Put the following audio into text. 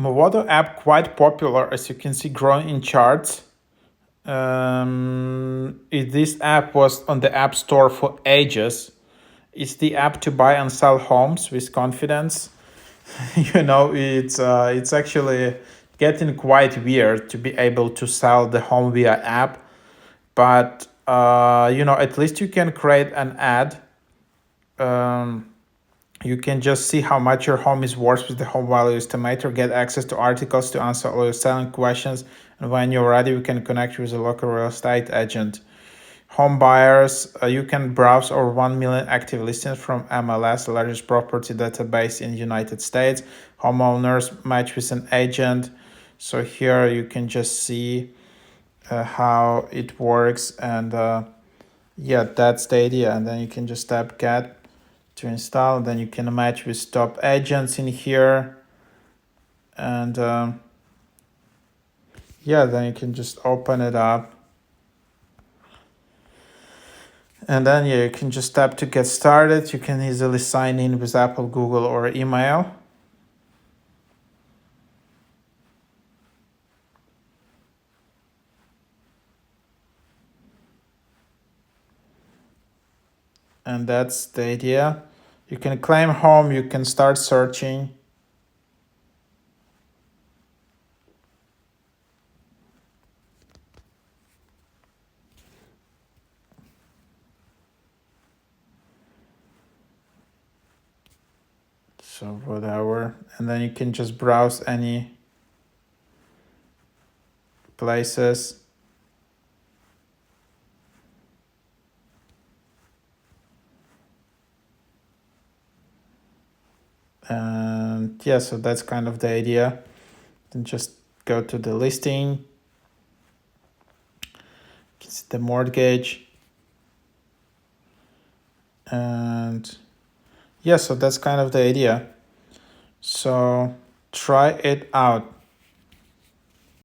Movoto app quite popular, as you can see, growing in charts. This app was on the App Store for ages. It's the app to buy and sell homes with confidence. It's actually getting quite weird to be able to sell the home via app, but at least you can create an ad. You can just see how much your home is worth with the home value estimator, get access to articles to answer all your selling questions, and when you're ready, we can connect you with a local real estate agent. Home buyers, you can browse over 1 million active listings from MLS, the largest property database in the United States. Homeowners match with an agent. So here you can just see how it works, and that's the idea. And then you can just tap get to install, and then you can match with top agents in here, and then you can just open it up, and then you can just tap to get started. You can easily sign in with Apple, Google, or email. And that's the idea. You can claim home, you can start searching. So whatever, and then you can just browse any places. And so that's kind of the idea. Then just go to the listing, it's the mortgage, and so that's kind of the idea. So try it out.